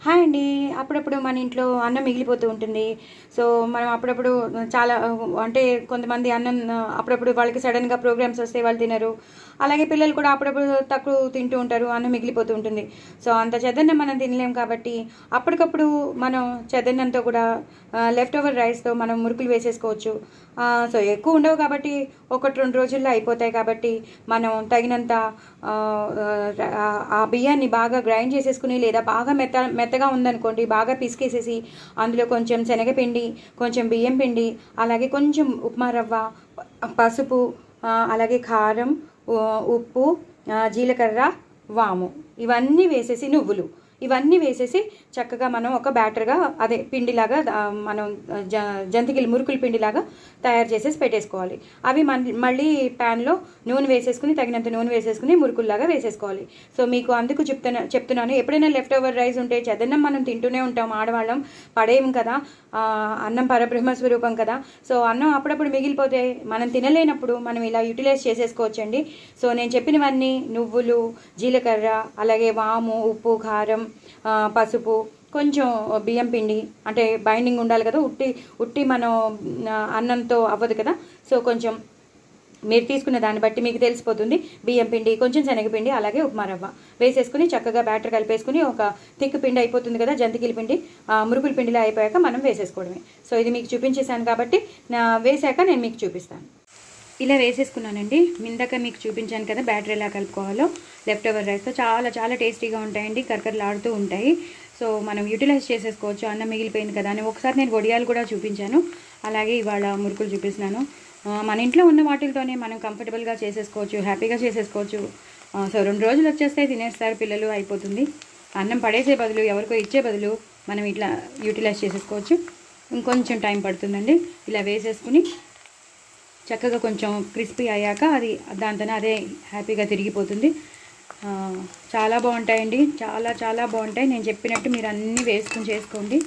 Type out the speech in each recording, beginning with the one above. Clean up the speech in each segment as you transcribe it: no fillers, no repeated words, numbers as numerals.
Hi అండి. అప్పుడప్పుడు మన ఇంట్లో అన్నం మిగిలిపోతూ ఉంటుంది. సో, మనం అప్పుడప్పుడు చాలా అంటే కొంతమంది అన్నం అప్పుడప్పుడు వాళ్ళకి సడన్‌గా ప్రోగ్రామ్స్ వస్తే వాళ్ళు తినరు. అలాగే పిల్లలు కూడా అప్పుడప్పుడు తక్కువ తింటూ ఉంటారు. అన్నం మిగిలిపోతూ ఉంటుంది. సో, అంత చెద్దన్నం మనం తినలేం కాబట్టి అప్పటికప్పుడు మనం చెద్దన్నంతో కూడా లెఫ్ట్ ఓవర్ రైస్‌తో మనం మురుకులు వేసేసుకోవచ్చు. సో, ఎక్కువ ఉండవు కాబట్టి 1, 2 రోజుల్లో అయిపోతాయి కాబట్టి మనం తగినంత ఆ బియ్యాన్ని బాగా గ్రైండ్ చేసేసుకుని లేదా బాగా మెత్తగా ఉందనుకోండి బాగా పిసికేసేసి అందులో కొంచెం శనగపిండి, కొంచెం బియ్యం పిండి, అలాగే కొంచెం ఉప్మా రవ్వ, పసుపు, అలాగే కారం, ఉప్పు, జీలకర్ర, వాము ఇవన్నీ వేసేసి నువ్వులు ఇవన్నీ వేసేసి చక్కగా మనం ఒక బ్యాటర్గా అదే పిండిలాగా మనం జంతికలు మురుకుల పిండిలాగా తయారు చేసేసి పెట్టేసుకోవాలి. అవి మళ్ళీ ప్యాన్లో నూనె వేసేసుకుని తగినంత నూనె వేసేసుకుని మురుకుల్లాగా వేసేసుకోవాలి. సో మీకు అందుకు చెప్తున్నాను ఎప్పుడైనా లెఫ్ట్ ఓవర్ రైస్ ఉంటే చదన్నం మనం తింటూనే ఉంటాం, ఆడవాళ్ళం పడేయం కదా, అన్నం పరబ్రహ్మ స్వరూపం కదా. సో అన్నం అప్పుడప్పుడు మిగిలిపోతే మనం తినలేనప్పుడు మనం ఇలా యూటిలైజ్ చేసేసుకోవచ్చండి. సో నేను చెప్పినవన్నీ నువ్వులు, జీలకర్ర, అలాగే వాము, ఉప్పు, కారం, పసుపు, కొంచెం బియ్యం పిండి, అంటే బైండింగ్ ఉండాలి కదా, ఉట్టి మనం అన్నంతో అవ్వదు కదా. సో కొంచెం మీరు తీసుకున్న దాన్ని బట్టి మీకు తెలిసిపోతుంది. బియ్యం పిండి, కొంచెం శనగపిండి, అలాగే ఉప్మా రవ్వ వేసేసుకుని చక్కగా బ్యాటర్ కలిపేసుకుని ఒక థిక్ పిండి అయిపోతుంది కదా, జంతికల పిండి మురుకుల పిండిలా అయిపోయాక మనం వేసేసుకోవడమే. సో ఇది మీకు చూపించేశాను కాబట్టి వేసాక నేను మీకు చూపిస్తాను. ఇలా వేసేసుకున్నానండి. ఇందాక మీకు చూపించాను కదా బ్యాటర్ ఎలా కలుపుకోవాలో లెఫ్ట్ ఓవర్ రైస్తో. చాలా చాలా టేస్టీగా ఉంటాయండి, కరకరలాడుతూ ఉంటాయి. సో మనం యూటిలైజ్ చేసేసుకోవచ్చు. అన్నం మిగిలిపోయింది కదా అని. ఒకసారి నేను వడియాలు కూడా చూపించాను, అలాగే ఇవాళ మురుకులు చూపిస్తున్నాను. మన ఇంట్లో ఉన్న వాటితోనే మనం కంఫర్టబుల్గా చేసేసుకోవచ్చు, హ్యాపీగా చేసేసుకోవచ్చు. సో 2 రోజులు వచ్చేస్తే తినేస్తారు పిల్లలు, అయిపోతుంది. అన్నం పడేసే బదులు ఎవరికో ఇచ్చే బదులు మనం ఇట్లా యూటిలైజ్ చేసేసుకోవచ్చు. ఇంకొంచెం టైం పడుతుందండి. ఇలా వేసేసుకుని చక్కగా కొంచెం క్రిస్పీ అయ్యాక అది దాంతోనే అదే హ్యాపీగా తిరిగిపోతుంది. చాలా బాగుంటాయండి, చాలా చాలా బాగుంటాయి. నేను చెప్పినట్టు మీరు అన్నీ వేసుకుని చేసుకోండి.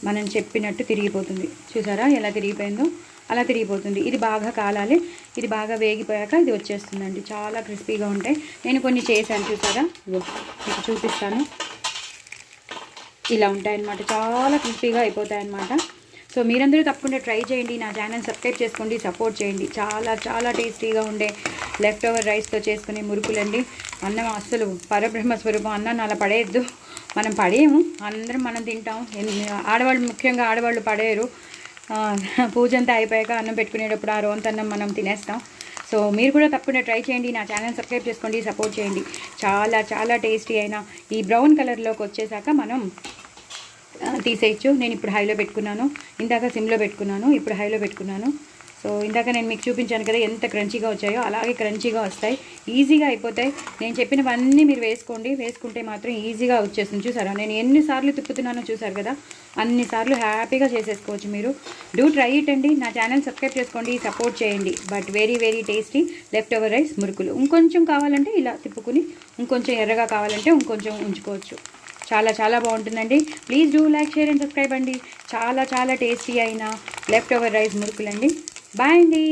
మనం చెప్పినట్టు తిరిగిపోతుంది. చూసారా ఎలా తిరిగిపోయిందో? అలా తిరిగిపోతుంది. ఇది బాగా కాలాలి. ఇది బాగా వేగిపోయాక ఇది వచ్చేస్తుందండి. చాలా క్రిస్పీగా ఉంటాయి. నేను కొన్ని చేశాను, చూసారా? మీకు చూపిస్తాను. ఇలా ఉంటాయన్నమాట, చాలా క్రిస్పీగా అయిపోతాయన్నమాట. సో మీరందరూ తప్పకుండా ట్రై చేయండి. నా ఛానల్ సబ్స్క్రైబ్ చేసుకోండి, సపోర్ట్ చేయండి. చాలా చాలా టేస్టీగా ఉండే లెఫ్ట్ ఓవర్ రైస్తో చేసుకునే మురుకులండి. అన్నం అస్సలు పరబ్రహ్మ స్వరూపం. అన్నాన్ని అలా పడేయద్దు. మనం పడేయము, అందరం మనం తింటాం. ఆడవాళ్ళు, ముఖ్యంగా ఆడవాళ్ళు పడేయరు. పూజ అంతా అయిపోయాక అన్నం పెట్టుకునేటప్పుడు ఆ రోంత అన్నం మనం తినేస్తాం. సో మీరు కూడా తప్పకుండా ట్రై చేయండి. నా ఛానల్ సబ్స్క్రైబ్ చేసుకోండి, సపోర్ట్ చేయండి. చాలా చాలా టేస్టీ అయిన ఈ బ్రౌన్ కలర్లోకి వచ్చేసాక మనం తీసేయచ్చు. నేను ఇప్పుడు హైలో పెట్టుకున్నాను, ఇందాక సిమ్లో పెట్టుకున్నాను, ఇప్పుడు హైలో పెట్టుకున్నాను. సో ఇందాక నేను మీకు చూపించాను కదా ఎంత క్రంచీగా వచ్చాయో, అలాగే క్రంచీగా వస్తాయి, ఈజీగా అయిపోతాయి. నేను చెప్పినవన్నీ మీరు వేసుకోండి, వేసుకుంటే మాత్రం ఈజీగా వచ్చేస్తుంది. చూసారా నేను ఎన్నిసార్లు తిప్పుతున్నానో? చూసారు కదా, అన్నిసార్లు హ్యాపీగా చేసేసుకోవచ్చు మీరు. డూ ట్రై ఇట్ అండి. నా ఛానల్ సబ్స్క్రైబ్ చేసుకోండి, సపోర్ట్ చేయండి. But very very tasty left over rice మురుకులు. ఇంకొంచెం కావాలంటే ఇలా తిప్పుకుని, ఇంకొంచెం ఎర్రగా కావాలంటే ఇంకొంచెం ఉంచుకోవచ్చు. చాలా చాలా బాగుంటుందండి. Please do like, share and subscribe అండి. చాలా చాలా టేస్టీ అయిన లెఫ్ట్ ఓవర్ రైస్ మురుకులండి. బాయ్ అండి.